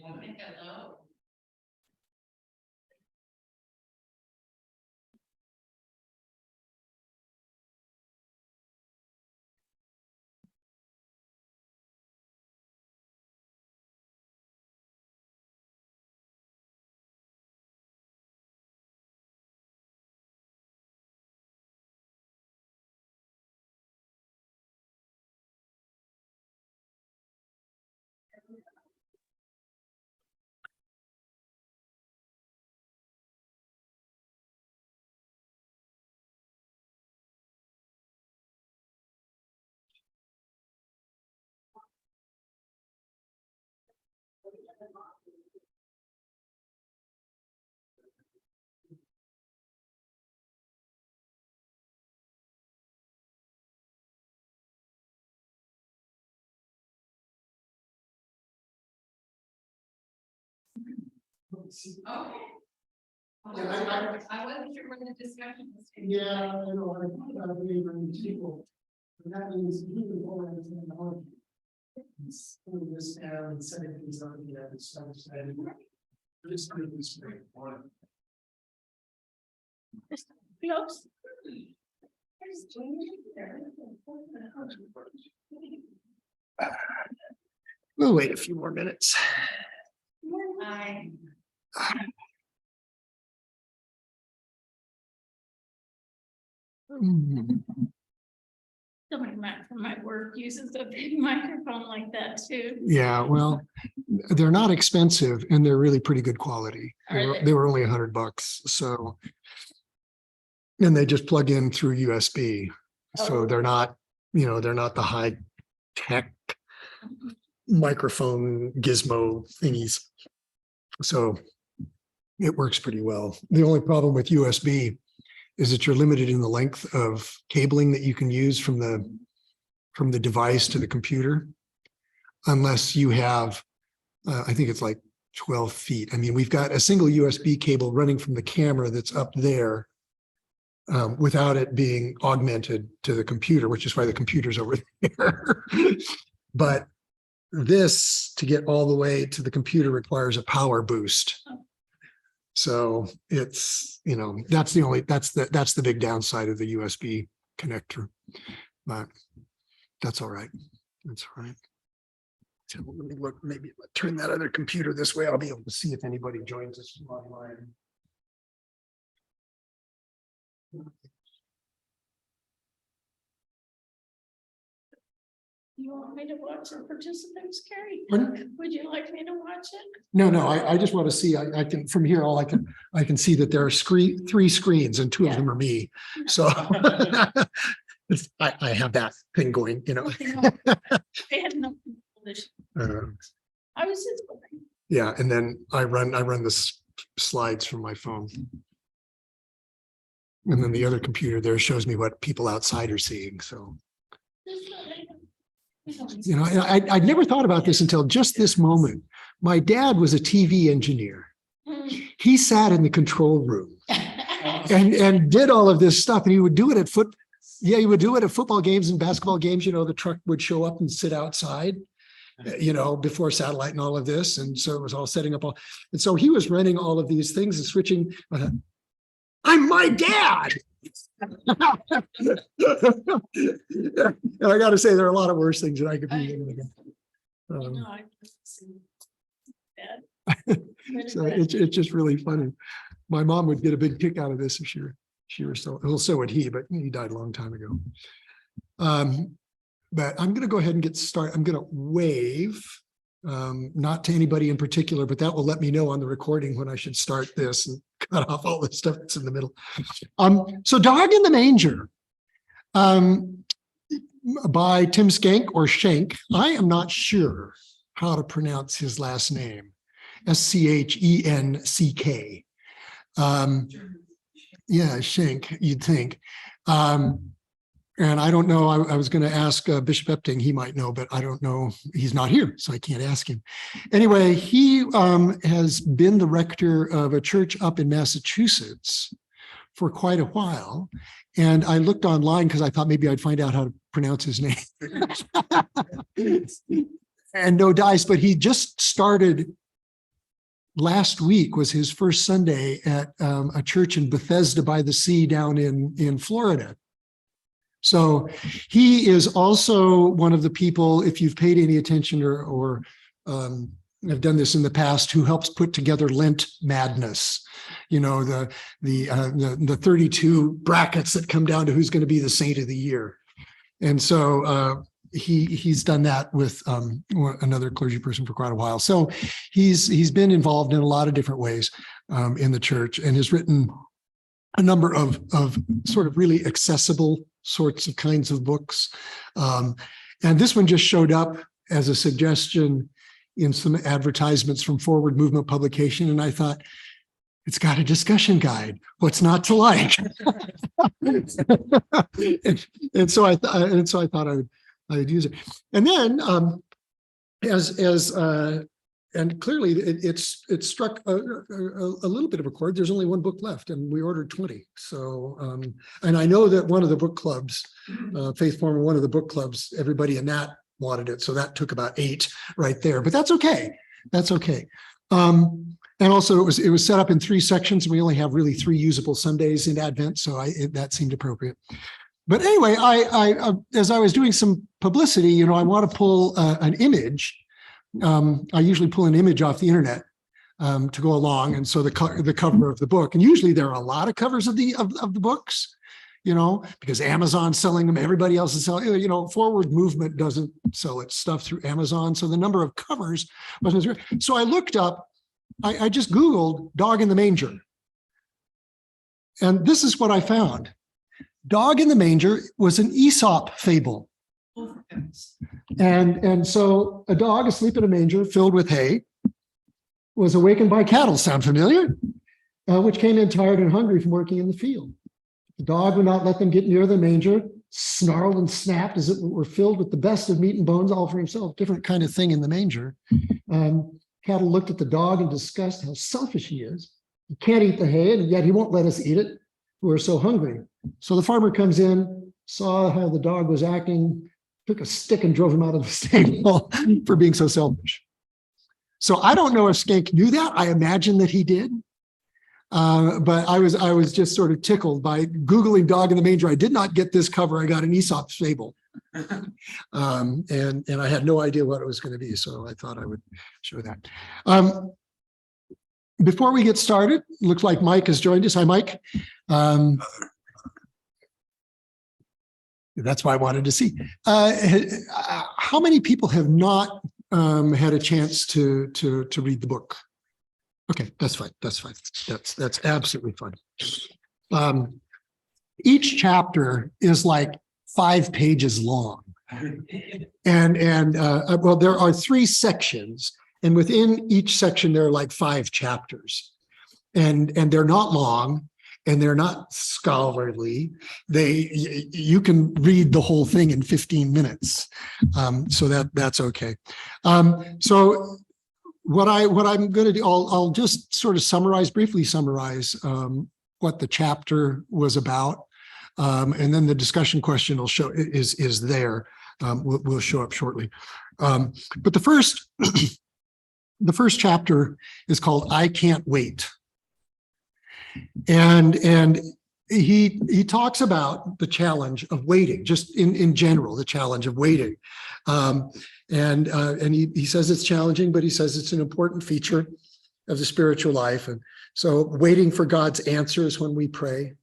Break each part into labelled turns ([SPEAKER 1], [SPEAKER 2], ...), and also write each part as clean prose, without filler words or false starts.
[SPEAKER 1] Hello. Okay. I wasn't sure when the discussion was.
[SPEAKER 2] Yeah, I know, I believe in people. And that means you can hold it in the home. It's putting this down and setting things on the other side. Just make this great one.
[SPEAKER 1] Close.
[SPEAKER 2] We'll wait a few more minutes.
[SPEAKER 1] Hi. Somebody from my work uses a big microphone like that too.
[SPEAKER 2] Yeah, well, they're not expensive and they're really pretty good quality. They were only $100, so. And they just plug in through USB. So they're not, they're not the high tech microphone gizmo thingies. So it works pretty well. The only problem with USB is that you're limited in the length of cabling that you can use from the device to the computer, unless you have, I think it's like 12 feet. I mean, we've got a single USB cable running from the camera that's up there without it being augmented to the computer, which is why the computer's over there. But this, to get all the way to the computer, requires a power boost. So it's, that's the big downside of the USB connector, but that's all right. That's all right. So let me look, maybe turn that other computer this way. I'll be able to see if anybody joins us online.
[SPEAKER 1] You want me to watch the participants, Carrie?
[SPEAKER 2] Pardon?
[SPEAKER 1] Would you like me to watch it?
[SPEAKER 2] No, I just want to see, I can, from here, I can see that there are three screens and two of them are me. So I have that thing going,
[SPEAKER 1] I had no condition. I was just wondering.
[SPEAKER 2] Yeah, and then I run the slides from my phone. And then the other computer there shows me what people outside are seeing, so. I'd never thought about this until just this moment. My dad was a TV engineer. He sat in the control room and did all of this stuff. And he would do it at football games and basketball games. The truck would show up and sit outside, before satellite and all of this. And so it was all setting up and so he was running all of these things and switching. I'm my dad. And I got to say, there are a lot of worse things that I could be. So it's just really funny. My mom would get a big kick out of this if she were still. Well, so would he, but he died a long time ago. But I'm going to go ahead and get started. I'm going to wave, not to anybody in particular, but that will let me know on the recording when I should start this and cut off all the stuff that's in the middle. So Dog in the Manger by Tim Skank or Schenk. I am not sure how to pronounce his last name. Schenck. Yeah, Schenk, you'd think. And I don't know, I was going to ask Bishop Epting, he might know, but I don't know. He's not here, so I can't ask him. Anyway, he has been the rector of a church up in Massachusetts for quite a while. And I looked online because I thought maybe I'd find out how to pronounce his name. And no dice, but he just started last week was his first Sunday at a church in Bethesda by the Sea down in Florida. So he is also one of the people, if you've paid any attention or have done this in the past, who helps put together Lent Madness. You know, the 32 brackets that come down to who's going to be the saint of the year. And so he's done that with another clergy person for quite a while. So he's been involved in a lot of different ways in the church, and has written a number of sort of really accessible sorts of kinds of books. And this one just showed up as a suggestion in some advertisements from Forward Movement Publication. And I thought, it's got a discussion guide. What's not to like? and so I thought I would use it. And then and clearly it struck a little bit of a chord. There's only one book left, and we ordered 20. So and I know that one of the book clubs, Faith Form, one of the book clubs, everybody in that wanted it. So that took about 8 right there. But that's okay. That's okay. And also it was set up in 3 sections. We only have really 3 usable Sundays in Advent, so that seemed appropriate. But anyway, I as I was doing some publicity, you know, I want to pull an image. I usually pull an image off the internet to go along, and so the cover of the book. And usually there are a lot of covers of the books, you know, because Amazon's selling them, everybody else is selling. You know, Forward Movement doesn't sell its stuff through Amazon, so the number of covers wasn't as great. So I looked up. I just Googled "Dog in the Manger," and this is what I found. Dog in the Manger was an Aesop fable. And so a dog asleep in a manger filled with hay was awakened by cattle. Sound familiar? Which came in tired and hungry from working in the field. The dog would not let them get near the manger, snarled and snapped as it were filled with the best of meat and bones, all for himself. Different kind of thing in the manger. Cattle looked at the dog in disgust. How selfish he is. He can't eat the hay, and yet he won't let us eat it. We're so hungry. So the farmer comes in, saw how the dog was acting, took a stick and drove him out of the stable for being so selfish. So I don't know if Skank knew that. I imagine that he did. But I was just sort of tickled by Googling "Dog in the Manger." I did not get this cover. I got an Aesop fable. And I had no idea what it was going to be. So I thought I would show that. Before we get started, looks like Mike has joined us. Hi, Mike. That's why I wanted to see. How many people have not had a chance to read the book? Okay, that's fine. That's fine. That's absolutely fine. Each chapter is like 5 pages long, and well, there are 3 sections, and within each section there are like 5 chapters, and they're not long. And they're not scholarly. You can read the whole thing in 15 minutes. So that's okay. So what I'm going to do, I'll just sort of briefly summarize what the chapter was about. And then the discussion question will show is there. Will show up shortly. But the first chapter is called "I Can't Wait." And he talks about the challenge of waiting, just in general, the challenge of waiting. And he says it's challenging, but he says it's an important feature of the spiritual life. And so waiting for God's answers when we pray.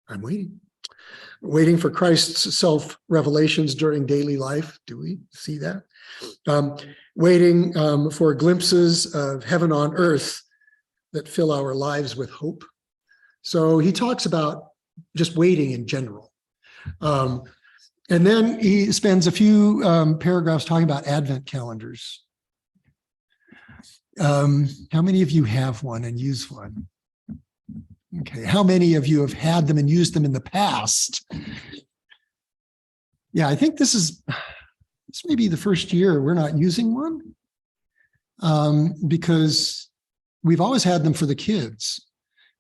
[SPEAKER 2] I'm waiting. Waiting for Christ's self-revelations during daily life. Do we see that? Waiting for glimpses of heaven on earth that fill our lives with hope. So he talks about just waiting in general. And then he spends a few paragraphs talking about Advent calendars. How many of you have one and use one? Okay, how many of you have had them and used them in the past? Yeah, I think this may be the first year we're not using one, because we've always had them for the kids.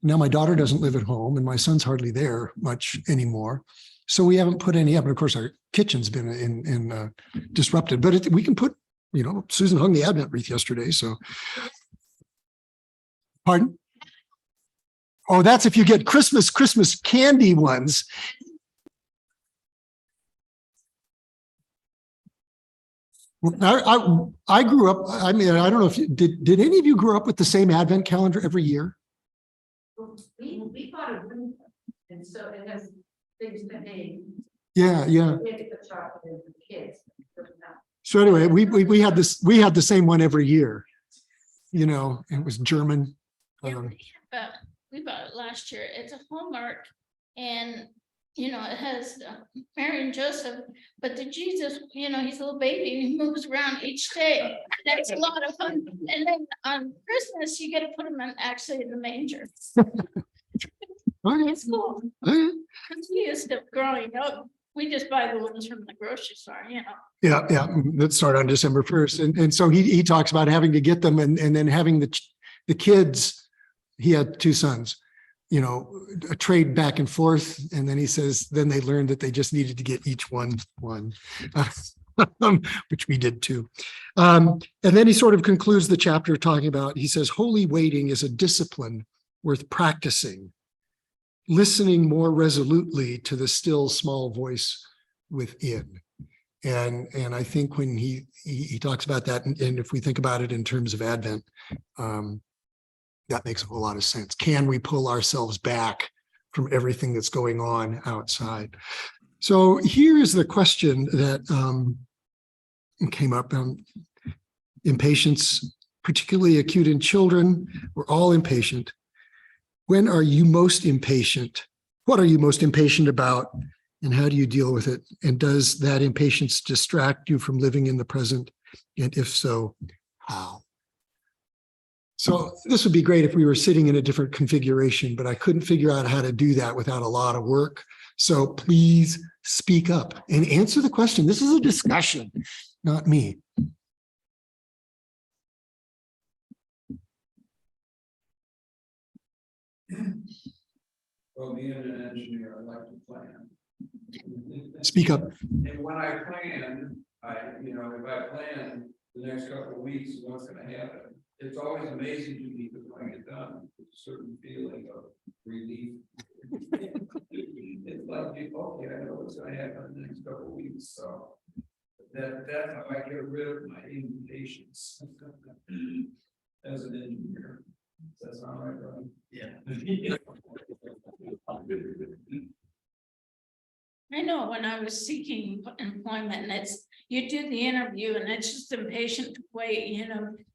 [SPEAKER 2] Now my daughter doesn't live at home and my son's hardly there much anymore. So we haven't put any up. And of course, our kitchen's been disrupted, but we can put, you know, Susan hung the Advent wreath yesterday. So Pardon? Oh, that's if you get Christmas candy ones. I grew up, I mean, I don't know if did any of you grow up with the same Advent calendar every year?
[SPEAKER 3] We bought a room, and so it has things to hang.
[SPEAKER 2] Yeah.
[SPEAKER 3] We had to put chocolate in for the kids.
[SPEAKER 2] So anyway, we had the same one every year. You know, it was German.
[SPEAKER 1] But we bought it last year. It's a Hallmark, and it has Mary and Joseph, but the Jesus, he's a little baby. He moves around each day. That's a lot of fun. And then on Christmas, you get to put him in the manger. It's cool. Because we used to growing up, we just buy the ones from the grocery store.
[SPEAKER 2] Yeah. Let's start on December 1st. And so he talks about having to get them and then having the kids. He had two sons, a trade back and forth. And then he says, then they learned that they just needed to get each one, which we did too. And then he sort of concludes the chapter talking about, he says, holy waiting is a discipline worth practicing, listening more resolutely to the still small voice within. And I think when he talks about that, and if we think about it in terms of Advent, that makes a whole lot of sense. Can we pull ourselves back from everything that's going on outside? So here's the question that came up. Impatience, particularly acute in children. We're all impatient. When are you most impatient? What are you most impatient about? And how do you deal with it? And does that impatience distract you from living in the present? And if so, how? So this would be great if we were sitting in a different configuration, but I couldn't figure out how to do that without a lot of work. So please speak up and answer the question. This is a discussion, not me.
[SPEAKER 4] Well, being an engineer, I like to plan.
[SPEAKER 2] Speak up.
[SPEAKER 4] And when I plan, if I plan the next couple of weeks, what's going to happen? It's always amazing to me because when I get done, it's a certain feeling of relief. It's like, okay, I know what's going to happen in the next couple of weeks. So that's how I get rid of my impatience as an engineer. Does that sound right, Brian? Yeah.
[SPEAKER 1] I know when I was seeking employment, and you do the interview and it's just impatient to wait,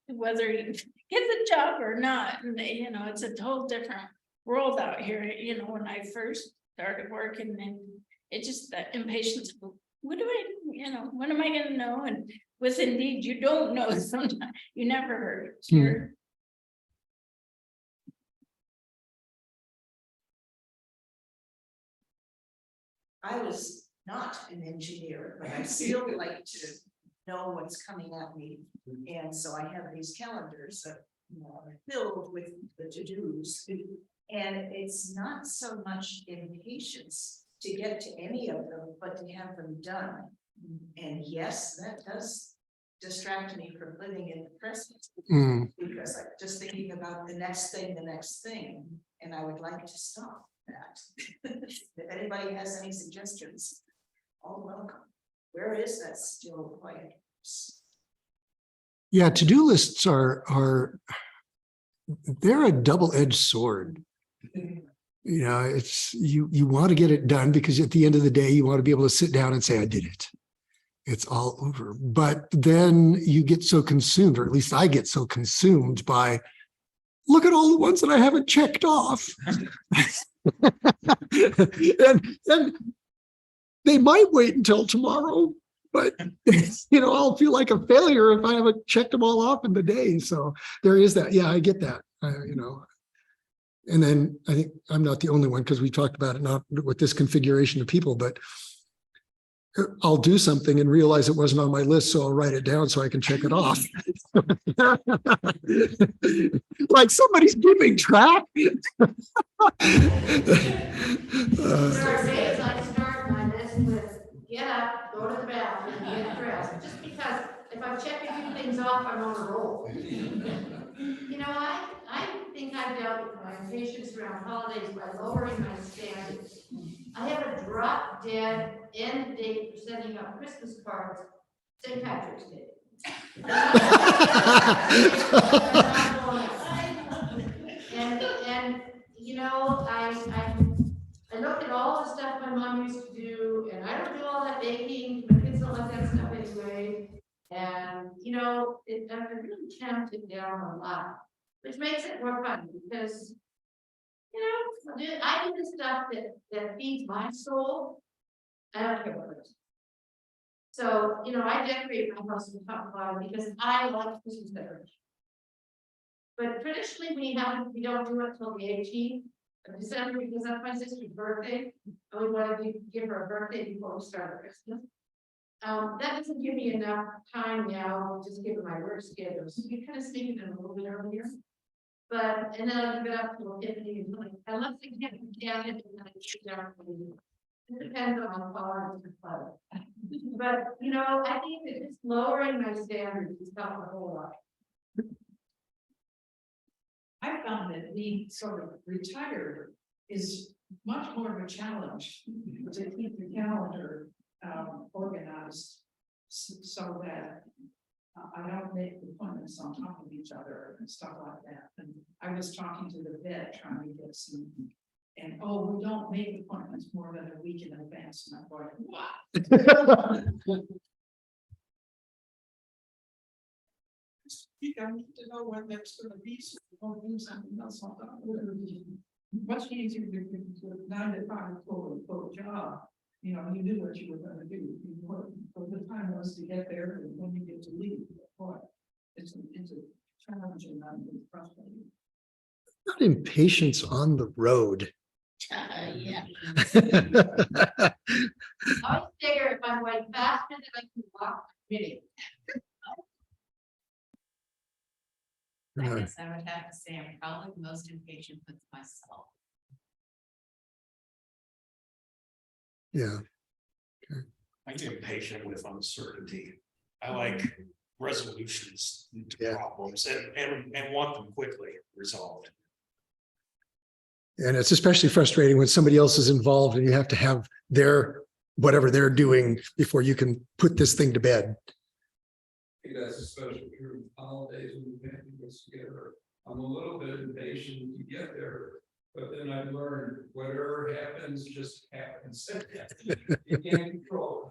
[SPEAKER 1] whether you get the job or not. And it's a whole different world out here. When I first started working, and it's just that impatience. What do I, when am I going to know? And with Indeed, you don't know sometimes. You never heard it here.
[SPEAKER 3] I was not an engineer, but I still like to know what's coming at me. And so I have these calendars that are filled with the to-dos. And it's not so much impatience to get to any of them, but to have them done. And yes, that does distract me from living in the present. Because I'm just thinking about the next thing, and I would like to stop that. If anybody has any suggestions, all welcome. Where is that still quiet?
[SPEAKER 2] Yeah, to-do lists they're a double-edged sword. It's you want to get it done because at the end of the day, you want to be able to sit down and say, I did it. It's all over. But then you get so consumed, or at least I get so consumed by, look at all the ones that I haven't checked off. and they might wait until tomorrow, but I'll feel like a failure if I haven't checked them all off in the day. So there is that. Yeah, I get that. And then I think I'm not the only one, because we talked about it, not with this configuration of people, but I'll do something and realize it wasn't on my list, so I'll write it down so I can check it off. Like somebody's keeping track.
[SPEAKER 5] I start my list with get up, go to the bathroom, get dressed, just because if I'm checking a few things off, I'm on a roll. I think think I've dealt with my impatience around holidays by lowering my standards. I have a drop dead end date for sending out Christmas cards, St. Patrick's Day. And, you know, I look at all the stuff my mom used to do, and I don't do all that baking, my kids don't like that stuff anyway. And, you know, I'm really tamped it down a lot, which makes it more fun, because, you know, I do the stuff that feeds my soul. I don't care what it is. So, you know, I decorate my house with top flower because I like Christmas decoration. But traditionally, we don't do it till the 18th of December, because that's my sister's birthday. And we want to give her a birthday before we start Christmas. That doesn't give me enough time now, just given my work schedule, so we kind of sneak it in a little bit earlier. But, and then I'll give it up to Tiffany and like, unless they get down and then I get down. It depends on my tolerance for clutter. But, you know, I think that just lowering my standards has helped a whole lot.
[SPEAKER 6] I found that being sort of retired is much more of a challenge to keep the calendar organized so that I don't make appointments on top of each other and stuff like that. And I was talking to the vet trying to get some, and oh, we don't make appointments more than a week in advance. And I'm going, what? I need to know when there's going to be something else on top. Much easier to do 9 to 5 quote job. You know, you knew what you were going to do. But the time was to get there and when you get to leave. Boy, it's a challenge and not frustrating.
[SPEAKER 2] Not impatience on the road.
[SPEAKER 1] Yeah.
[SPEAKER 5] I always figure if I'm going faster than I can walk, really.
[SPEAKER 7] I guess I would have to say I'm probably most impatient with myself.
[SPEAKER 2] Yeah.
[SPEAKER 8] I get impatient with uncertainty. I like resolutions to
[SPEAKER 2] Yeah.
[SPEAKER 8] problems and want them quickly resolved.
[SPEAKER 2] And it's especially frustrating when somebody else is involved and you have to have whatever they're doing before you can put this thing to bed.
[SPEAKER 4] I think that's especially true in holidays when the family gets together. I'm a little bit impatient to get there, but then I've learned whatever happens just happens. You can't control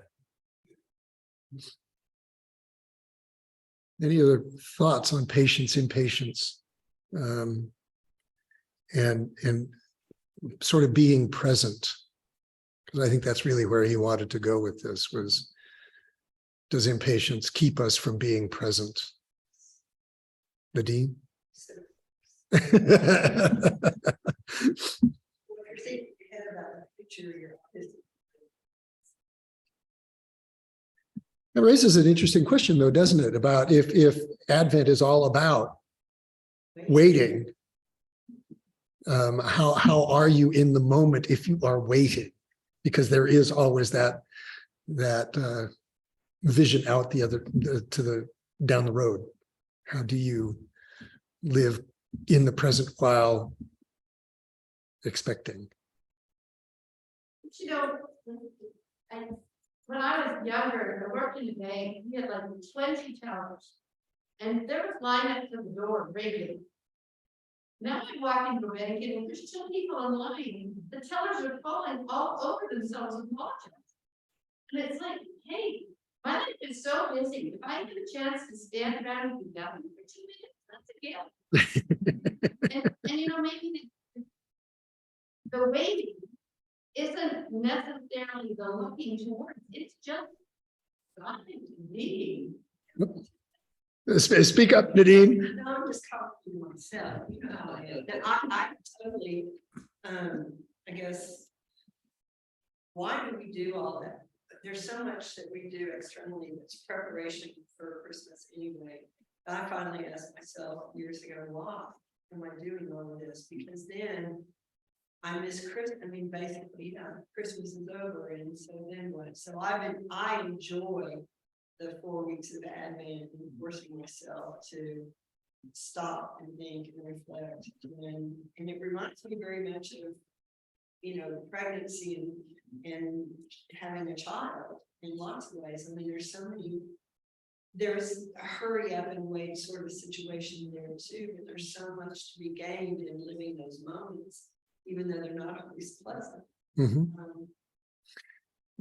[SPEAKER 4] it.
[SPEAKER 2] Any other thoughts on patience, impatience? And sort of being present? Because I think that's really where he wanted to go with this was, does impatience keep us from being present? Nadine?
[SPEAKER 3] What you're thinking ahead about the future of your business.
[SPEAKER 2] That raises an interesting question though, doesn't it? About if Advent is all about waiting, how are you in the moment if you are waiting? Because there is always that vision out down the road. How do you live in the present while expecting?
[SPEAKER 5] You know, when I was younger, I worked in a bank, we had like 20 tellers. And there was lineups at the door regularly. Now I walk into a bank and there's still people in line. The tellers are falling all over themselves and watching. And it's like, hey, my life is so busy. If I get a chance to stand around and be done for 2 minutes, that's again. and you know, maybe the waiting isn't necessarily the looking towards, it's just starting to be.
[SPEAKER 2] Speak up, Nadine.
[SPEAKER 3] No, I'm just talking to myself, you know how I am. And I totally, I guess, why do we do all that? There's so much that we do externally that's preparation for Christmas anyway. I finally asked myself years ago, why am I doing all of this? Because then I miss Christmas. I mean, basically, Christmas is over, and so then what? So I enjoy the 4 weeks of Advent and forcing myself to stop and think and reflect. And it reminds me very much of, pregnancy and having a child in lots of ways. I mean, there's a hurry up and wait sort of situation there too, but there's so much to be gained in living those moments, even though they're not always pleasant.
[SPEAKER 2] Mhm.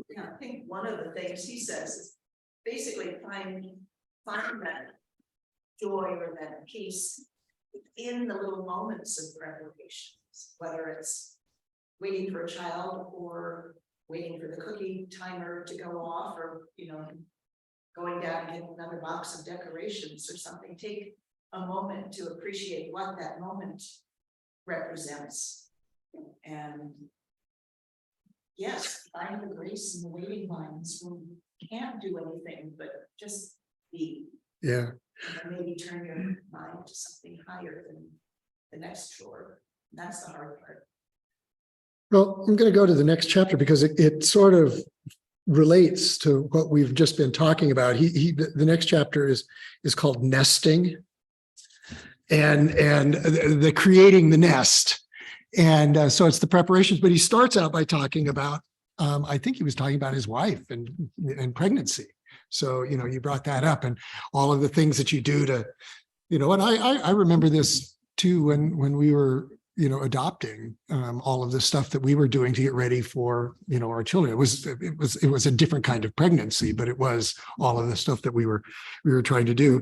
[SPEAKER 3] Yeah, I think one of the things he says is basically find that joy or that peace in the little moments of preparations, whether it's waiting for a child or waiting for the cookie timer to go off, or going down and getting another box of decorations or something. Take a moment to appreciate what that moment represents. And yes, find the grace in the waiting lines when you can't do anything but just be.
[SPEAKER 2] Yeah.
[SPEAKER 3] And maybe turn your mind to something higher than the next chore. That's the hard part.
[SPEAKER 2] Well, I'm going to go to the next chapter because it sort of relates to what we've just been talking about. The next chapter is called nesting, and the creating the nest. And so it's the preparations, but he starts out by talking about, I think he was talking about his wife and pregnancy. So, you brought that up and all of the things that you do to, and I remember this too, when we were, adopting all of the stuff that we were doing to get ready for, our children. It was a different kind of pregnancy, but it was all of the stuff that we were trying to do.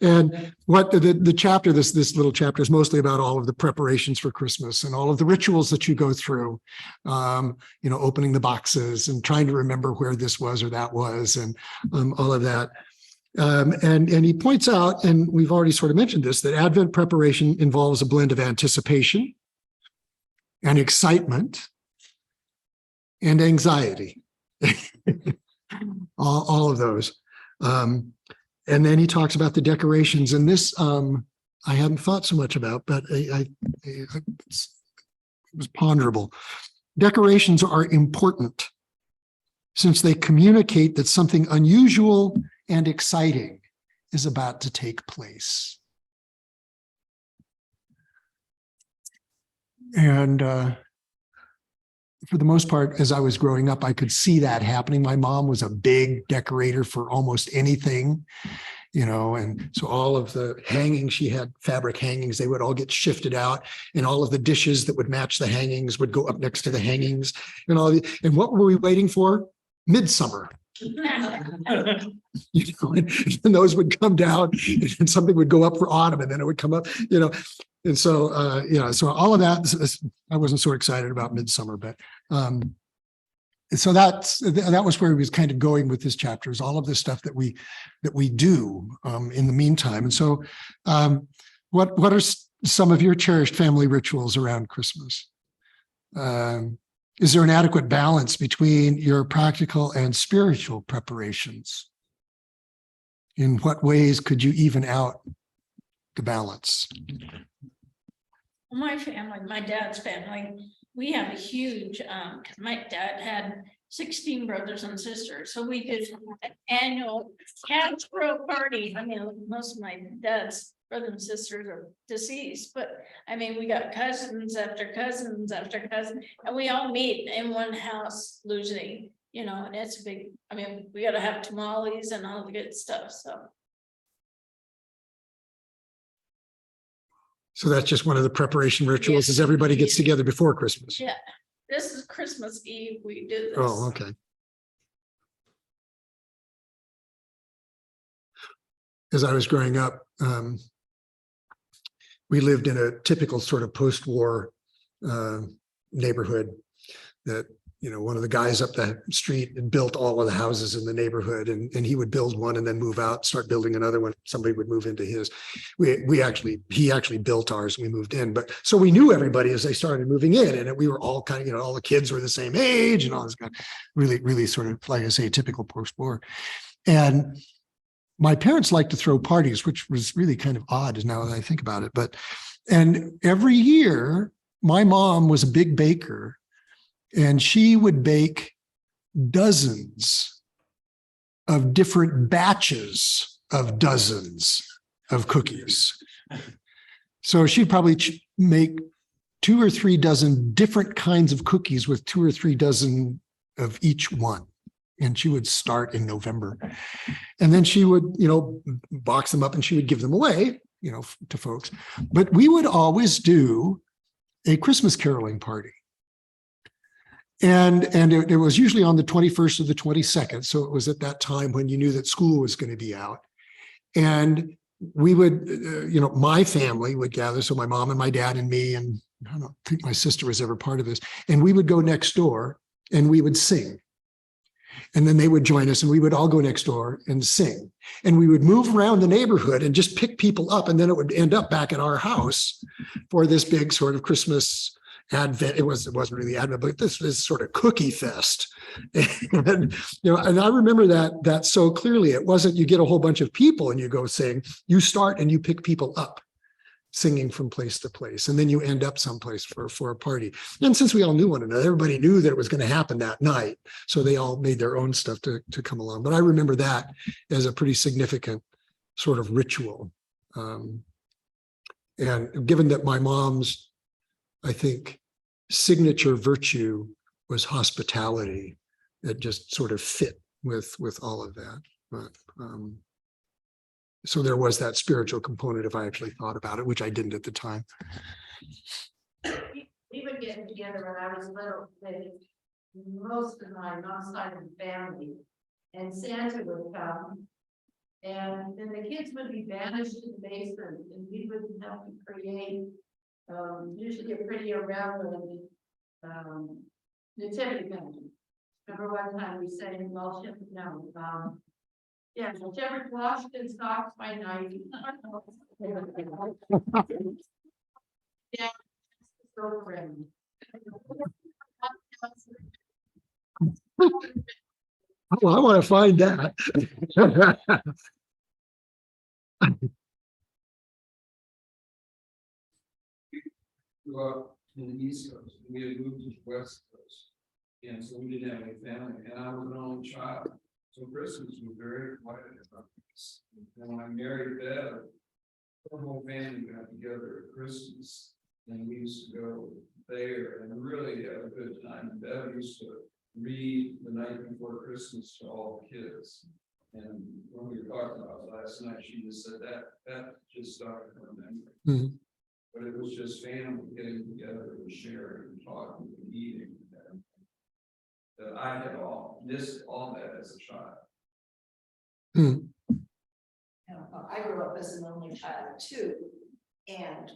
[SPEAKER 2] And what the chapter, this little chapter is mostly about all of the preparations for Christmas and all of the rituals that you go through, opening the boxes and trying to remember where this was or that was, and all of that. And he points out, and we've already sort of mentioned this, that Advent preparation involves a blend of anticipation and excitement and anxiety, all of those. And then he talks about the decorations, and this I hadn't thought so much about, but it was ponderable. Decorations are important since they communicate that something unusual and exciting is about to take place. And for the most part, as I was growing up, I could see that happening. My mom was a big decorator for almost anything, and so all of the hangings, she had fabric hangings, they would all get shifted out, and all of the dishes that would match the hangings would go up next to the hangings, and what were we waiting for? Midsummer. And those would come down, and something would go up for autumn, and then it would come up, and so so all of that, I wasn't so excited about Midsummer, but so that was where he was kind of going with this chapter, is all of this stuff that we do in the meantime. And so what are some of your cherished family rituals around Christmas? Is there an adequate balance between your practical and spiritual preparations? In what ways could you even out the balance?
[SPEAKER 1] My family, my dad's family, we have a huge, because my dad had 16 brothers and sisters. So we did an annual Hasbro party. I mean, most of my dad's brothers and sisters are deceased, but I mean, we got cousins after cousins after cousins, and we all meet in one house usually, and it's a big, I mean, we got to have tamales and all the good stuff.
[SPEAKER 2] So that's just one of the preparation rituals, is everybody gets together before Christmas.
[SPEAKER 1] Yeah, this is Christmas Eve. We do this.
[SPEAKER 2] Oh, okay. As I was growing up, we lived in a typical sort of post-war neighborhood that, one of the guys up the street had built all of the houses in the neighborhood, and he would build one and then move out, start building another one. Somebody would move into his. He actually built ours and we moved in. But so we knew everybody as they started moving in, and we were all kind of, all the kids were the same age and all this kind of really, really sort of, like I say, typical post-war. And my parents liked to throw parties, which was really kind of odd now that I think about it. And every year, my mom was a big baker, and she would bake dozens of different batches of dozens of cookies. So she'd probably make 2 or 3 dozen different kinds of cookies with 2 or 3 dozen of each one. And she would start in November. And then she would, box them up and she would give them away, to folks. But we would always do a Christmas caroling party. And it was usually on the 21st or the 22nd. So it was at that time when you knew that school was going to be out. And we would, my family would gather. So my mom and my dad and me, and I don't think my sister was ever part of this. And we would go next door and we would sing. And then they would join us and we would all go next door and sing. And we would move around the neighborhood and just pick people up. And then it would end up back at our house for this big sort of Christmas Advent. It wasn't really Advent, but this is sort of cookie fest. And, and I remember that so clearly. It wasn't you get a whole bunch of people and you go sing, you start and you pick people up singing from place to place. And then you end up someplace for a party. And since we all knew one another, everybody knew that it was going to happen that night. So they all made their own stuff to come along. But I remember that as a pretty significant sort of ritual. And given that my mom's, I think, signature virtue was hospitality, it just sort of fit with all of that. But so there was that spiritual component if I actually thought about it, which I didn't at the time.
[SPEAKER 5] We would get together when I was little, with most of my mom's side of the family, and Santa would come. And then the kids would be banished to the basement, and we would have to create, usually a pretty irreverent, nativity pageant. Remember one time we sang, well, yeah, so Shepherd Washington socks by night. Yeah. So grim.
[SPEAKER 2] Well, I want to find that.
[SPEAKER 4] Grew up in the East Coast, we had moved to the West Coast. And so we didn't have any family, and I was an only child. So Christmas was very quiet about this. And when I married Bev, the whole family got together at Christmas. And we used to go there and really have a good time. And Bev used to read the night before Christmas to all the kids. And when we were talking about it last night, she just said that just started her memory.
[SPEAKER 2] Mhm.
[SPEAKER 4] But it was just family getting together and sharing and talking and eating. That I had missed all that as a child.
[SPEAKER 3] I grew up as an only child too, and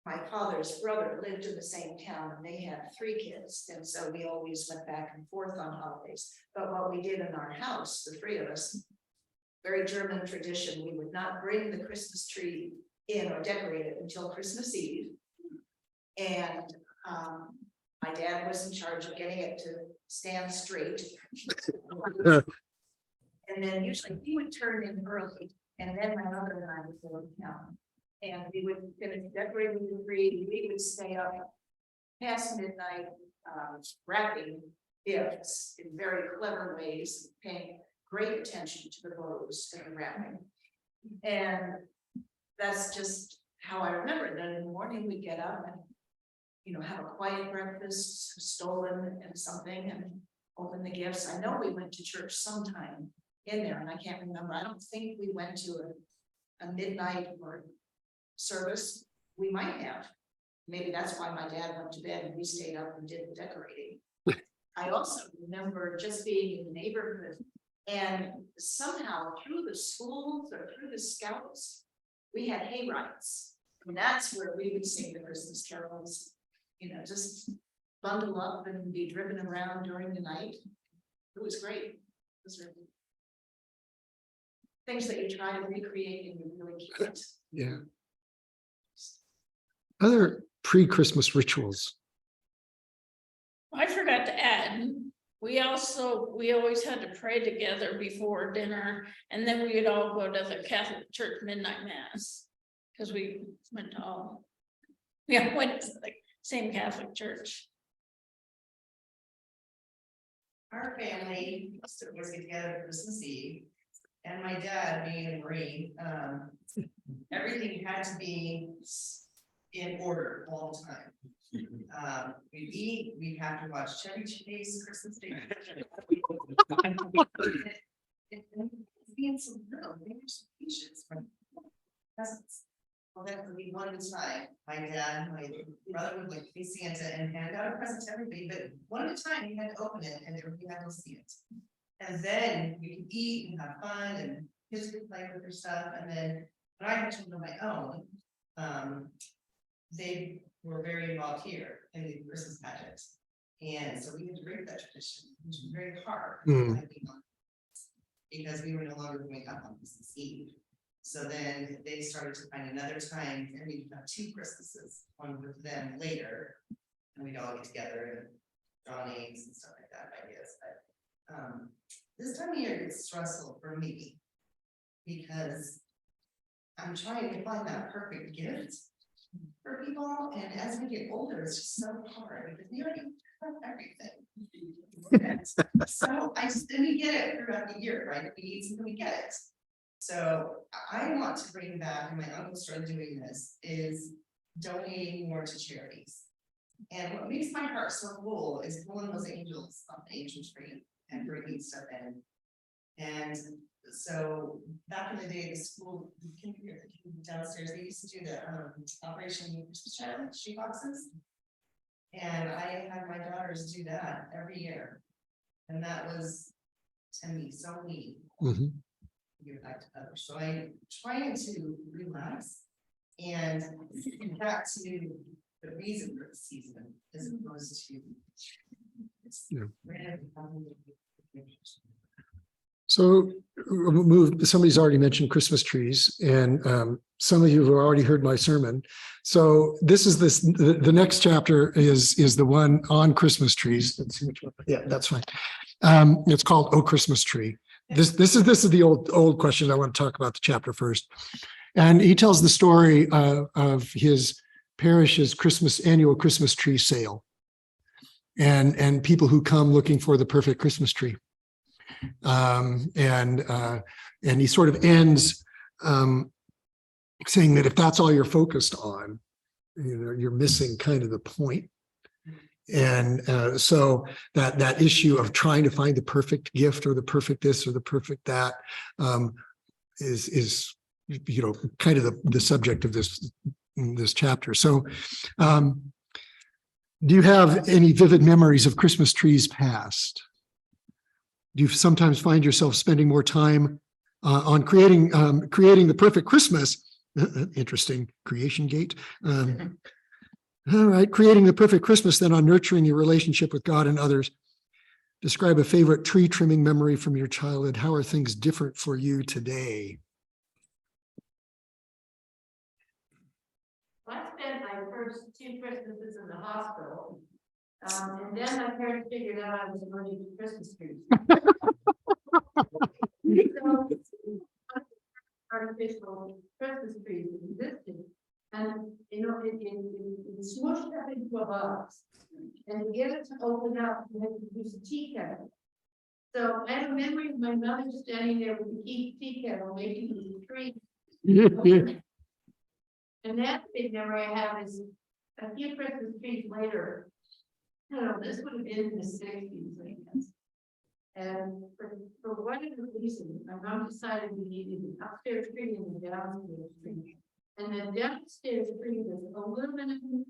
[SPEAKER 3] my father's brother lived in the same town and they had 3 kids. And so we always went back and forth on holidays. But what we did in our house, the 3 of us, very German tradition, we would not bring the Christmas tree in or decorate it until Christmas Eve. And my dad was in charge of getting it to stand straight. And then usually he would turn in early, and then my mother and I would go to town. And we would finish decorating the tree, we would stay up past midnight, wrapping gifts in very clever ways, paying great attention to the bows and the wrapping. And that's just how I remember it. Then in the morning we get up and, have a quiet breakfast, stolen and something, and open the gifts. I know we went to church sometime in there, and I can't remember. I don't think we went to a midnight or service. We might have. Maybe that's why my dad went to bed and we stayed up and did the decorating. I also remember just being in the neighborhood, and somehow through the schools or through the scouts, we had hay rides. And that's where we would sing the Christmas carols, just bundle up and be driven around during the night. It was great. It was really things that you try to recreate and you really can't.
[SPEAKER 2] Yeah. Other pre-Christmas rituals.
[SPEAKER 1] I forgot to add, we always had to pray together before dinner, and then we would all go to the Catholic Church midnight mass. Because we went to the same Catholic church.
[SPEAKER 7] Our family was together Christmas Eve,
[SPEAKER 3] and my dad being a Marine, everything had to be in order all the time. We'd eat, we'd have to watch Chevy Chase, Christmas Day. Being some real, there's patience from presents. Well, then would be one at a time. My dad, my brother would like be Santa and hand out a present to everybody, but one at a time, you had to open it and everybody had to see it. And then we could eat and have fun and kids could play with their stuff. And then when I had children of my own, they were very involved here in the Christmas pageants. And so we had to break that tradition, which was very hard.
[SPEAKER 2] Mm.
[SPEAKER 3] Because we were no longer going up on Christmas Eve. So then they started to find another time, and we'd have 2 Christmases, one with them later. And we'd all get together and draw names and stuff like that, I guess. But this time of year gets stressful for me. Because I'm trying to find that perfect gift for people, and as we get older, it's just so hard because we already have everything. So then we get it throughout the year, right? If we need something, we get it. So I want to bring back, and my uncle started doing this, is donating more to charities. And what makes my heart so full is pulling those angels off the angel tree and bringing stuff in. And so back in the day, the school downstairs, they used to do the Operation Christmas Child shoe boxes. And I had my daughters do that every year. And that was, to me, so neat.
[SPEAKER 2] Mm-hmm.
[SPEAKER 3] Give back to others. So I'm trying to relax and get back to the reason for the season as opposed to.
[SPEAKER 2] Yeah.
[SPEAKER 3] Random.
[SPEAKER 2] So somebody's already mentioned Christmas trees, and some of you have already heard my sermon. So this is the next chapter is the one on Christmas trees. Let's see which one. Yeah, that's fine. It's called "Oh Christmas Tree." This is the old question. I want to talk about the chapter first. And he tells the story of his parish's annual Christmas tree sale, and people who come looking for the perfect Christmas tree. And he sort of ends saying that if that's all you're focused on, you're missing kind of the point. And so that issue of trying to find the perfect gift or the perfect this or the perfect that is kind of the subject of this chapter. So do you have any vivid memories of Christmas trees past? Do you sometimes find yourself spending more time on creating the perfect Christmas? Interesting creation gate. All right, creating the perfect Christmas than on nurturing your relationship with God and others. Describe a favorite tree trimming memory from your childhood. How are things different for you today?
[SPEAKER 5] I spent my first 2 Christmases in the hospital. And then my parents figured out I was allergic to Christmas trees. So, artificial Christmas trees existed. And, it smushed up into a box. And to get it to open up, you had to use a tea kettle. So I have a memory of my mother standing there with a tea kettle making the tree. And that big memory I have is a few Christmas trees later. I don't know, this would have been in the 60s, I guess. And for whatever reason, my mom decided we needed an upstairs tree and a downstairs tree. And the downstairs tree was aluminum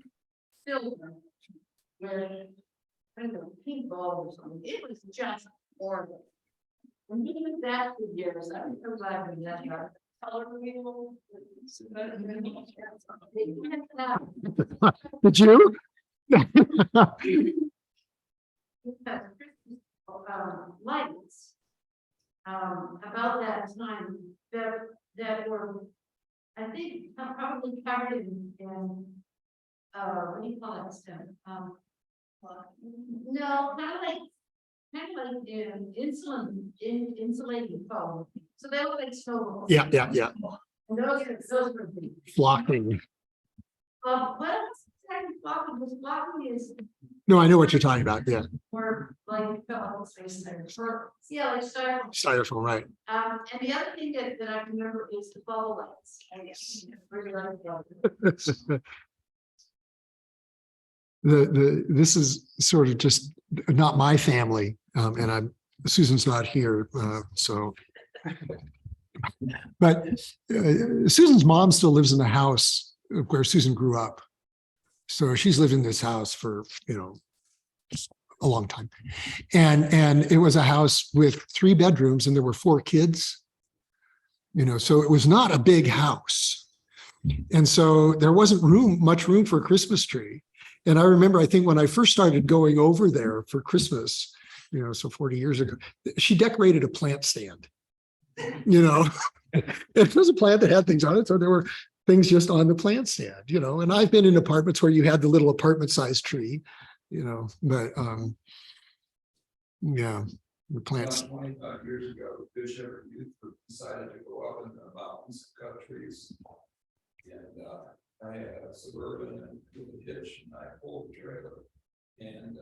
[SPEAKER 5] silver, with I don't know, pink bulb or something. It was just horrible. And even that for years, I'm so glad we let our color wheel.
[SPEAKER 2] Did you?
[SPEAKER 5] Lights. About that time that were, I think, probably covered in what do you call that stuff? No, kind of like insulating foam. So they look like snowballs.
[SPEAKER 2] Yeah.
[SPEAKER 5] And those were big.
[SPEAKER 2] Flocking.
[SPEAKER 5] What else is kind of blocking, because blocking is
[SPEAKER 2] No, I know what you're talking about. Yeah.
[SPEAKER 5] more like, fill out the space there. Yeah, like styrofoam.
[SPEAKER 2] Styrofoam, right.
[SPEAKER 5] And the other thing that I remember is the bubble lights. I guess.
[SPEAKER 2] This is sort of just not my family, and Susan's not here, so. But Susan's mom still lives in the house where Susan grew up. So she's lived in this house for, a long time. And it was a house with 3 bedrooms and there were 4 kids. So it was not a big house. And so there wasn't much room for a Christmas tree. And I remember, I think when I first started going over there for Christmas, so 40 years ago, she decorated a plant stand. It was a plant that had things on it. So there were things just on the plant stand, and I've been in apartments where you had the little apartment sized tree, but yeah, the plants.
[SPEAKER 4] About 25 years ago, the Fish Ever Youth Group decided to go up in the mountains and cut trees. And I had a Suburban and with a hitch, and I pulled the trailer. And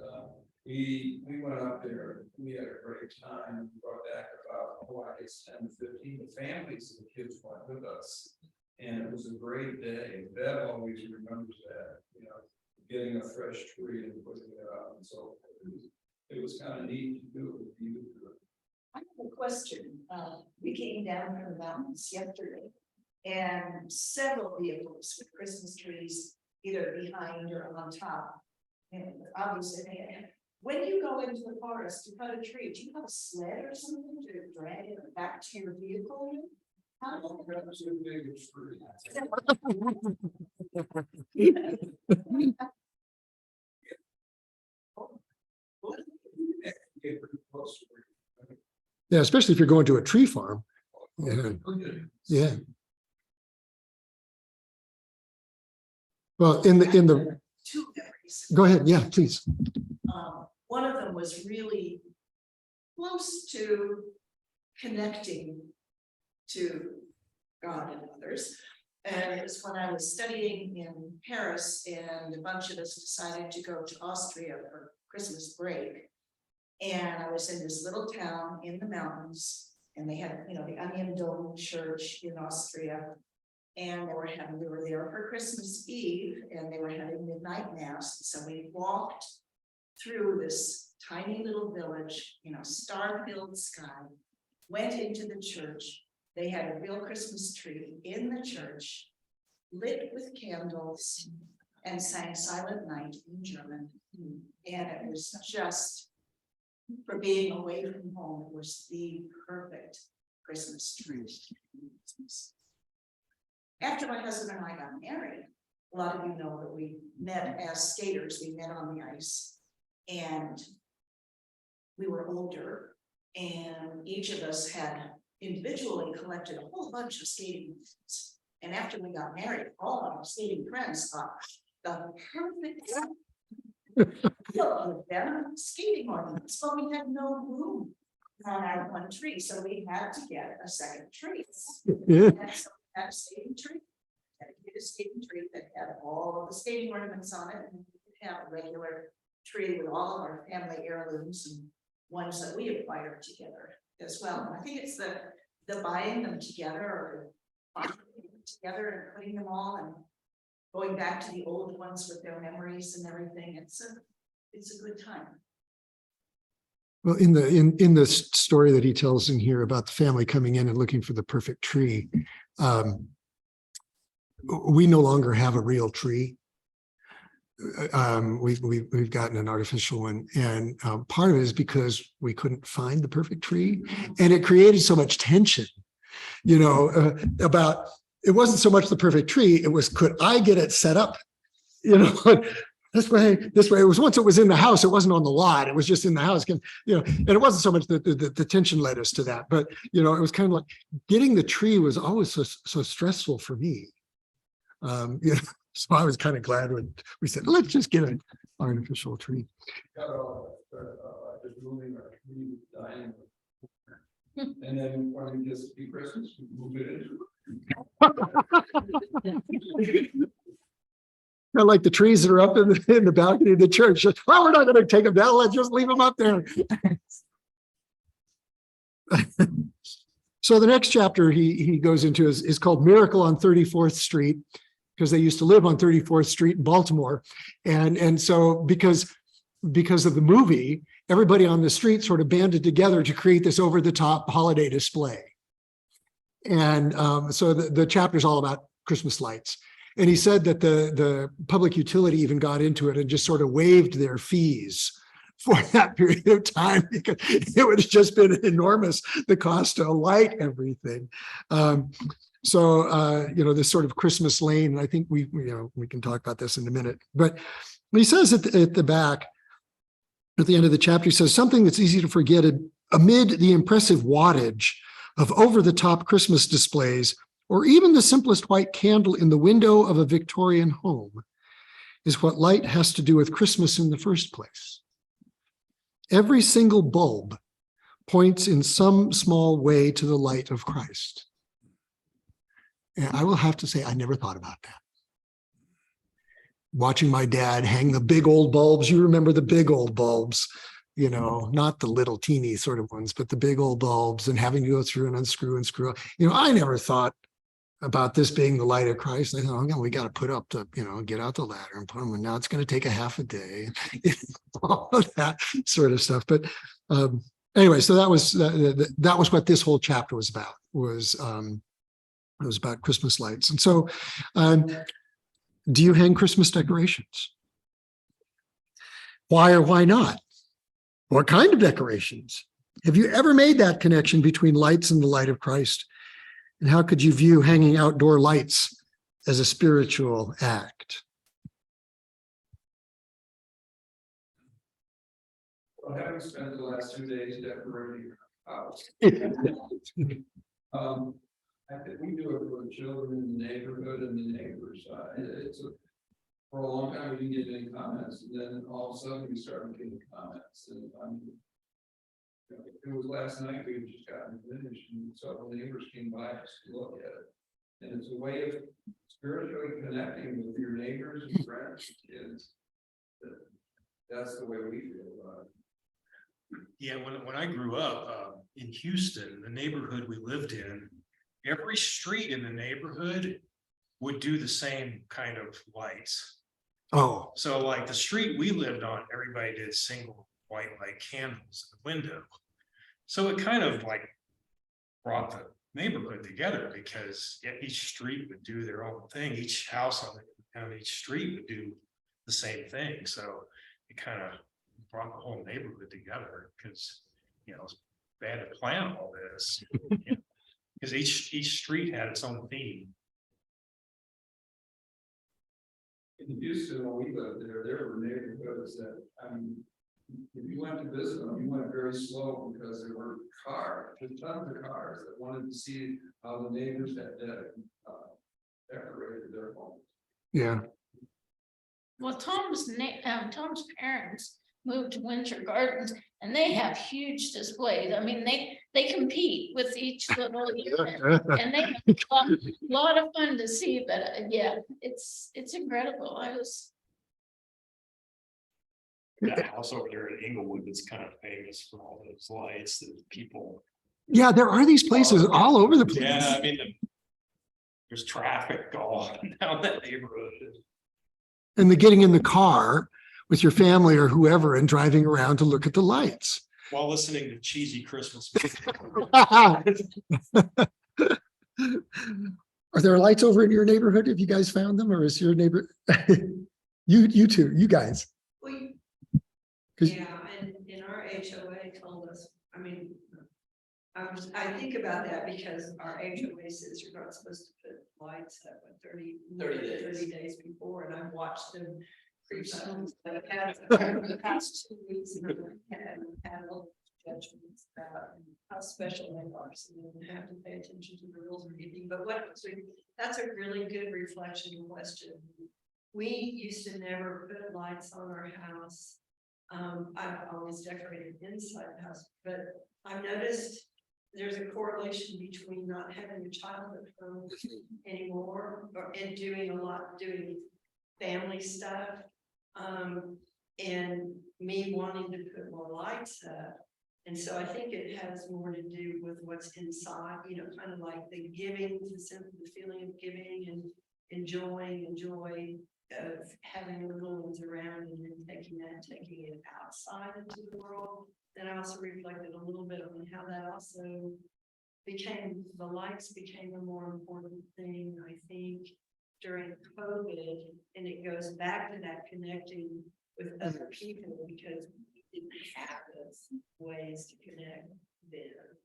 [SPEAKER 4] we went up there, we had a great time, we brought back about, I guess 10 to 15 families of the kids went with us. And it was a great day. Bev always remembers that, getting a fresh tree and putting it up. And so it was kind of neat to do it with you.
[SPEAKER 3] I have a question. We came down from the mountains yesterday and several vehicles with Christmas trees either behind or on top. And obviously, when you go into the forest to cut a tree, do you have a sled or something to drag it back to your vehicle? How do
[SPEAKER 2] Yeah, especially if you're going to a tree farm. Yeah. Yeah. Well, in the
[SPEAKER 3] 2 memories.
[SPEAKER 2] go ahead. Yeah, please.
[SPEAKER 3] One of them was really close to connecting to God and others. And it was when I was studying in Paris and a bunch of us decided to go to Austria for Christmas break. And I was in this little town in the mountains and they had, the Onion Dome Church in Austria. And we were there for Christmas Eve and they were having midnight mass. So we walked through this tiny little village, star-filled sky, went into the church. They had a real Christmas tree in the church, lit with candles, and sang Silent Night in German. And it was just, for being away from home, it was the perfect Christmas tree. After my husband and I got married, a lot of you know that we met as skaters. We met on the ice. And we were older, and each of us had individually collected a whole bunch of skating moves. And after we got married, all of our skating friends thought the perfect skating ornaments, but we had no room on our one tree, so we had to get a second tree.
[SPEAKER 2] Yeah.
[SPEAKER 3] And so we had a skating tree, a skating tree that had all of the skating ornaments on it, and we could have a regular tree with all of our family heirlooms and ones that we acquired together as well. And I think it's the buying them together or finding them together and putting them all and going back to the old ones with their memories and everything. It's a good time.
[SPEAKER 2] Well, in the story that he tells in here about the family coming in and looking for the perfect tree, we no longer have a real tree. We've gotten an artificial one, and part of it is because we couldn't find the perfect tree, and it created so much tension, about it wasn't so much the perfect tree, it was could I get it set up, this way. It was once it was in the house, it wasn't on the lot, it was just in the house, and it wasn't so much the tension led us to that, but it was kind of like getting the tree was always so stressful for me. So I was kind of glad when we said, let's just get an artificial tree.
[SPEAKER 4] Got all that, just moving our tree, dying. And then when it gets to be Christmas, we move it into.
[SPEAKER 2] Kind of like the trees that are up in the balcony of the church. Well, we're not going to take them down. Let's just leave them up there. So the next chapter he goes into is called Miracle on 34th Street, because they used to live on 34th Street in Baltimore. And so because of the movie, everybody on the street sort of banded together to create this over-the-top holiday display. And so the chapter is all about Christmas lights. And he said that the public utility even got into it and just sort of waived their fees for that period of time, because it would have just been enormous, the cost to light everything. So this sort of Christmas lane, and I think we can talk about this in a minute. But he says at the back, at the end of the chapter, he says something that's easy to forget amid the impressive wattage of over-the-top Christmas displays, or even the simplest white candle in the window of a Victorian home, is what light has to do with Christmas in the first place. Every single bulb points in some small way to the light of Christ. And I will have to say, I never thought about that. Watching my dad hang the big old bulbs, you remember the big old bulbs, not the little teeny sort of ones, but the big old bulbs, and having to go through and unscrew and screw up. I never thought about this being the light of Christ. I thought, we got to put up get out the ladder and put them, and now it's going to take a half a day, all of that sort of stuff. But anyway, so that was what this whole chapter was about. It was about Christmas lights. And so, do you hang Christmas decorations? Why or why not? What kind of decorations? Have you ever made that connection between lights and the light of Christ? And how could you view hanging outdoor lights as a spiritual act?
[SPEAKER 4] Well, having spent the last 2 days decorating our house, I think we do it for the children in the neighborhood and the neighbors. For a long time, we didn't get any comments, and then all of a sudden we started getting comments. And it was last night, we had just gotten finished, and several neighbors came by us to look at it. And it's a way of spiritually connecting with your neighbors and friends and kids. That's the way we feel about it.
[SPEAKER 8] Yeah, when I grew up in Houston, the neighborhood we lived in, every street in the neighborhood would do the same kind of lights.
[SPEAKER 2] Oh,
[SPEAKER 8] So like the street we lived on, everybody did single white light candles in the window. So it kind of like brought the neighborhood together, because each street would do their own thing. Each house on each street would do the same thing. So it kind of brought the whole neighborhood together, because it's bad to plan all this, because each street had its own theme.
[SPEAKER 4] In Houston, when we lived there were neighborhoods that, if you went to visit them, you went very slow, because there were tons of cars that wanted to see how the neighbors had decorated their homes.
[SPEAKER 2] yeah.
[SPEAKER 1] Well, Tom's parents moved to Winter Gardens, and they have huge displays. I mean, they compete with each little unit, and they have a lot of fun to see. But yeah, it's incredible.
[SPEAKER 8] That house over there in Inglewood that's kind of famous for all those lights that people.
[SPEAKER 2] Yeah, there are these places all over the place.
[SPEAKER 8] Yeah, I mean, there's traffic all down that neighborhood.
[SPEAKER 2] And the getting in the car with your family or whoever and driving around to look at the lights.
[SPEAKER 8] While listening to cheesy Christmas music.
[SPEAKER 2] Are there lights over in your neighborhood? Have you guys found them, or is your neighbor? you two, you guys.
[SPEAKER 3] Well,
[SPEAKER 2] 'Cause-
[SPEAKER 3] yeah, and our HOA told us, I think about that because our HOA says you're not supposed to put lights up at 30 days before, and I've watched them creep up. But I've had over the past 2 weeks, and I've had a little judgments about how special they are, so you don't have to pay attention to the rules or anything. But that's a really good reflection question. We used to never put lights on our house. I've always decorated inside the house, but I've noticed there's a correlation between not having a child at home anymore and doing
[SPEAKER 9] family stuff. And me wanting to put more lights up. And so I think it has more to do with what's inside, you know, kind of like the giving, the feeling of giving and enjoying the joy of having the little ones around and then taking it outside into the world. Then I also reflected a little bit on how that also the lights became a more important thing, I think, during COVID. And it goes back to that connecting with other people because we didn't have those ways to connect then.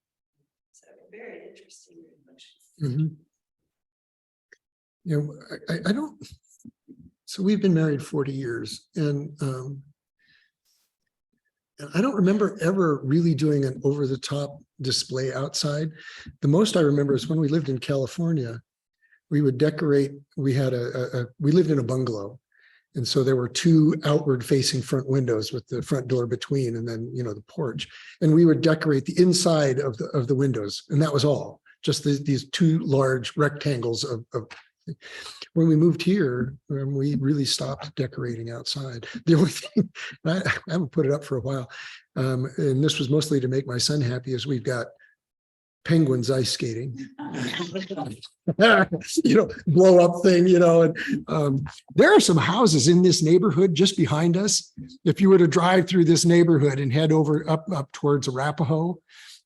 [SPEAKER 9] So very interesting.
[SPEAKER 2] Mhm. You know, I don't, so we've been married 40 years and I don't remember ever really doing an over the top display outside. The most I remember is when we lived in California, we would decorate, we had we lived in a bungalow. And so there were two outward facing front windows with the front door between and then, you know, the porch. And we would decorate the inside of the windows. And that was all, just these two large rectangles of when we moved here, we really stopped decorating outside. The only thing, I haven't put it up for a while, and this was mostly to make my son happy, is we've got penguins ice skating. You know, blow up thing, you know, and there are some houses in this neighborhood just behind us. If you were to drive through this neighborhood and head over up towards Arapahoe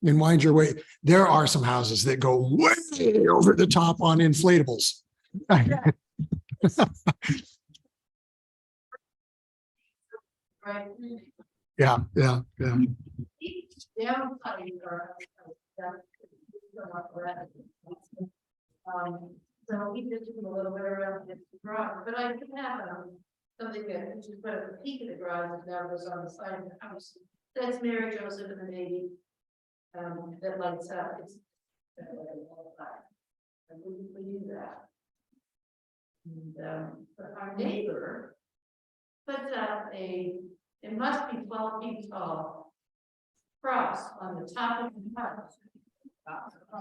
[SPEAKER 2] and wind your way, there are some houses that go way over the top on inflatables.
[SPEAKER 5] Right.
[SPEAKER 2] Yeah.
[SPEAKER 5] So we did do a little bit around the garage, but I did have something that you just put at the peak of the garage that was on the side of the house. That's Mary Joseph and the baby. That lights up. It's I wouldn't believe that. And but our neighbor puts up it must be 12 feet tall cross on the top of the house.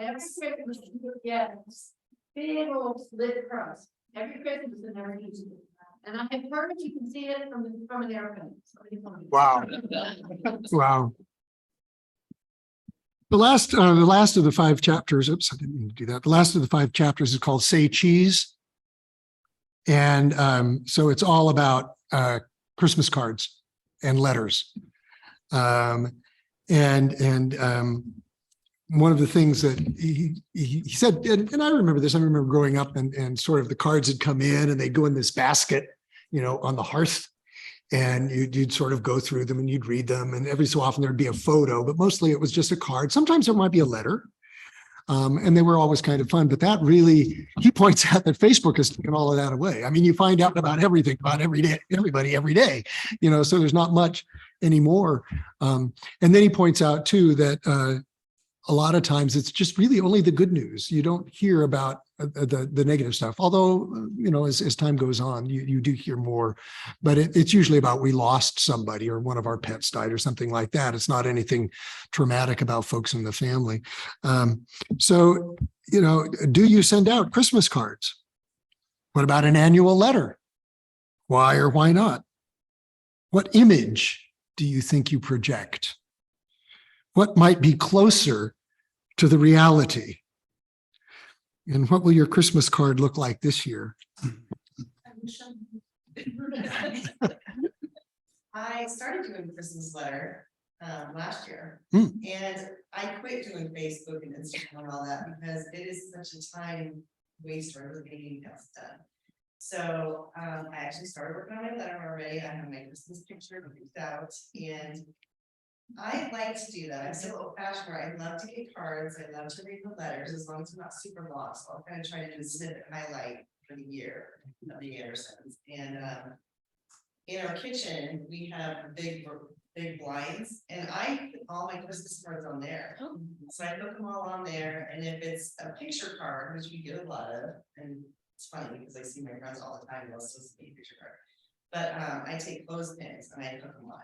[SPEAKER 5] Every Christmas, yes, big old lit cross. Every Christmas and every Easter. And I have heard you can see it from an airplane.
[SPEAKER 2] Wow. Wow. The last of the 5 chapters, oops, I didn't mean to do that. The last of the 5 chapters is called Say Cheese. And so it's all about Christmas cards and letters. One of the things that he said, and I remember this, I remember growing up and sort of the cards had come in and they'd go in this basket, you know, on the hearth. And you'd sort of go through them and you'd read them. And every so often there'd be a photo, but mostly it was just a card. Sometimes there might be a letter. And they were always kind of fun, but that really, he points out that Facebook has taken all of that away. I mean, you find out about everything about everybody every day, you know, so there's not much anymore. And then he points out too, that a lot of times it's just really only the good news. You don't hear about the negative stuff, although, you know, as time goes on, you do hear more, but it's usually about we lost somebody or one of our pets died or something like that. It's not anything traumatic about folks in the family. So, you know, do you send out Christmas cards? What about an annual letter? Why or why not? What image do you think you project? What might be closer to the reality? And what will your Christmas card look like this year?
[SPEAKER 10] I started doing Christmas letter last year,
[SPEAKER 2] Hmm.
[SPEAKER 10] and I quit doing Facebook and Instagram and all that because it is such a time waster with getting else done. So I actually started working on my letter already. I have my Christmas picture picked out, and I like to do that. I'm so old fashioned where I love to get cards. I love to read the letters as long as they're not super long. So I'll kind of try to do a snippet highlight for the year of the Andersons. And in our kitchen, we have big blinds, and I put all my Christmas cards on there. So I put them all on there, and if it's a picture card, which we get a lot of, and it's funny because I see my friends all the time, they'll still send me a picture card. But I take clothespins and I put them on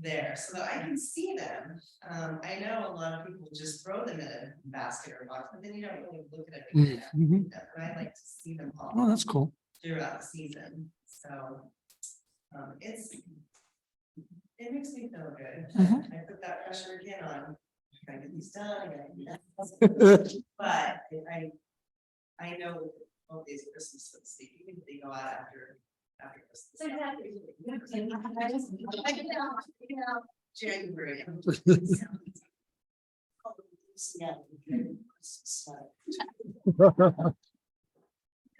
[SPEAKER 10] there so that I can see them. I know a lot of people just throw them in a basket or box, but then you don't really look at it.
[SPEAKER 2] Mhm.
[SPEAKER 10] And I like to see them all.
[SPEAKER 2] Oh, that's cool.
[SPEAKER 10] throughout the season, so. It makes me feel good. I put that pressure again on, I gotta get these done, I gotta do that. But I know both these Christmas, so to speak, even if they go out after Christmas. I get out January.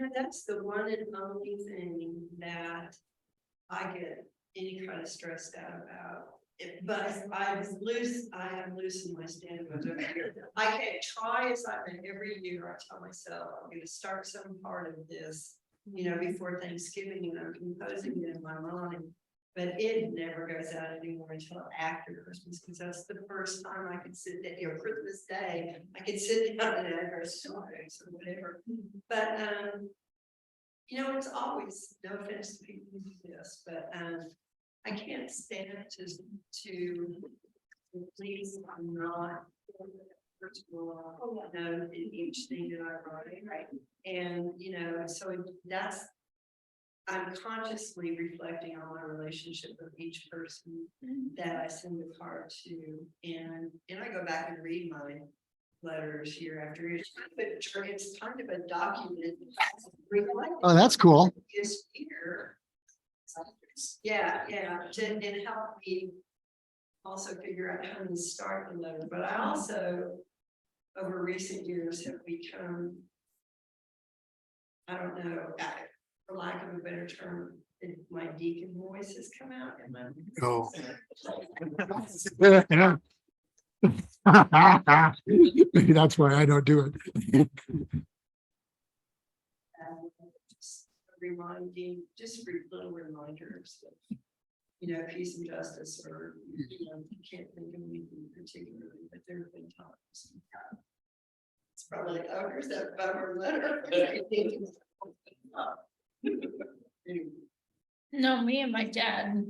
[SPEAKER 9] And that's the one and only thing that I get any kind of stressed out about. But I am losing my standard. I can try as I can every year. I tell myself, I'm gonna start some part of this, before Thanksgiving, and I'm composing it in my mind. But it never goes out anymore until after Christmas, because that's the first time I can sit down, Christmas Day, I can sit down and address topics or whatever. But, it's always, no offense to people who do this, but, I can't stand to please, I'm not. First of all, in each thing that I write, right? And, so that's, I'm consciously reflecting on my relationship with each person that I send the card to, and I go back and read my letters year after year. It's kind of a document.
[SPEAKER 2] Oh, that's cool.
[SPEAKER 9] This year. Yeah, and help me also figure out how to start the letter. But I also, over recent years, have become, I don't know, for lack of a better term, my deacon voice has come out in my.
[SPEAKER 2] Oh. Maybe that's why I don't do it.
[SPEAKER 9] Just reminding, little reminders of, peace and justice, or, you can't think of anything particularly, but there have been times. It's probably like, oh, here's that bummer letter.
[SPEAKER 1] No, me and my dad,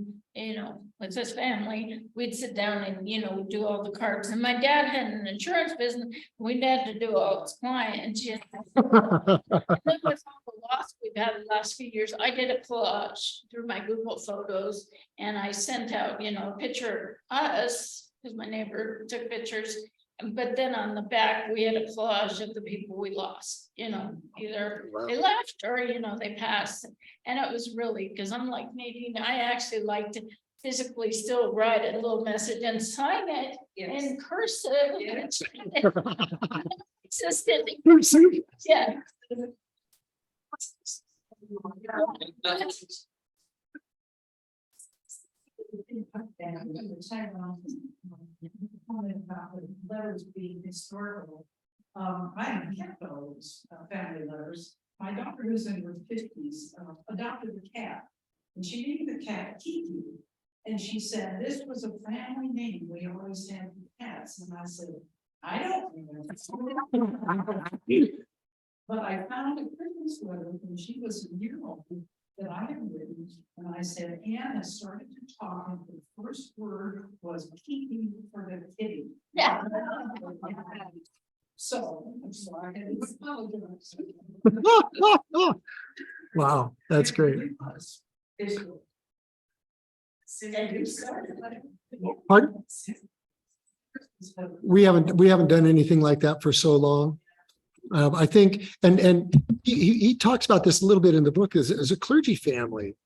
[SPEAKER 1] with his family, we'd sit down and, we'd do all the cards. And my dad had an insurance business. We'd had to do all his clients. And with all the loss we've had the last few years, I did a collage through my Google Photos, and I sent out, a picture of us, because my neighbor took pictures. But then on the back, we had a collage of the people we lost, either they left or, they passed. And it was really, because I'm like Nadine, I actually like to physically still write a little message and sign it in cursive.
[SPEAKER 9] Yes.
[SPEAKER 1] Yeah.
[SPEAKER 6] Letters being historical. I have kept those family letters. My daughter, who's in her 50s, adopted a cat, and she named the cat Kiki. And she said, this was a family name. We always had cats. And I said, I don't remember. But I found a Christmas letter when she was a year old that I had written, and I said, Anna started to talk, and the first word was Kiki for the kitty.
[SPEAKER 1] Yeah.
[SPEAKER 6] So I had to apologize.
[SPEAKER 2] Wow, that's great. Pardon? We haven't done anything like that for so long. I think, and he talks about this a little bit in the book. As a clergy family,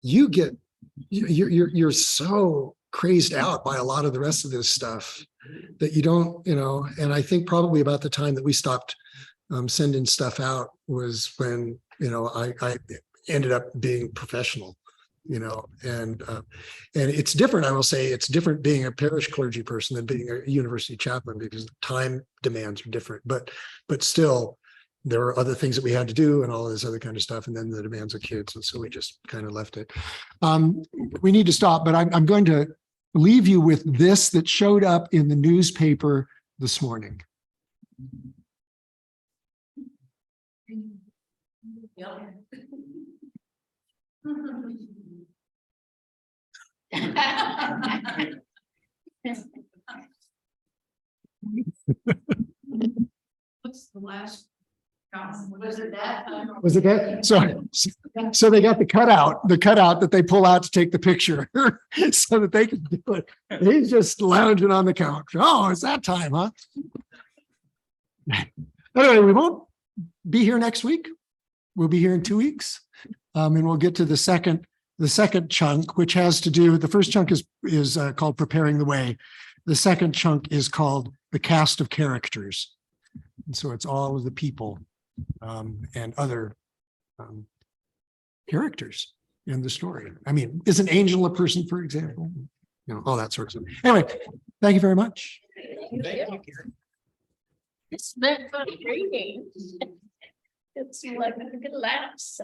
[SPEAKER 2] you're so crazed out by a lot of the rest of this stuff that you don't, and I think probably about the time that we stopped sending stuff out was when, I ended up being professional, and it's different. I will say it's different being a parish clergy person than being a university chaplain, because the time demands are different, but still there are other things that we had to do and all this other kind of stuff. And then the demands of kids. And so we just kind of left it. We need to stop, but I'm going to leave you with this that showed up in the newspaper this morning.
[SPEAKER 6] What's the last
[SPEAKER 5] Was it that?
[SPEAKER 2] Was it that? So they got the cutout that they pull out to take the picture so that they can do it. He's just lounging on the couch. Oh, it's that time, huh? Anyway, we won't be here next week. We'll be here in 2 weeks. And we'll get to the second chunk, which has to do, the first chunk is called Preparing the Way. The second chunk is called The Cast of Characters. And so it's all of the people and other characters in the story. I mean, is an angel a person, for example? You know, all that sort of stuff. Anyway, thank you very much.
[SPEAKER 1] It's been fun reading. It's like a good laughs.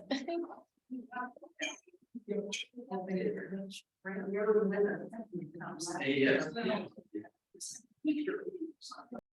[SPEAKER 4] Yes.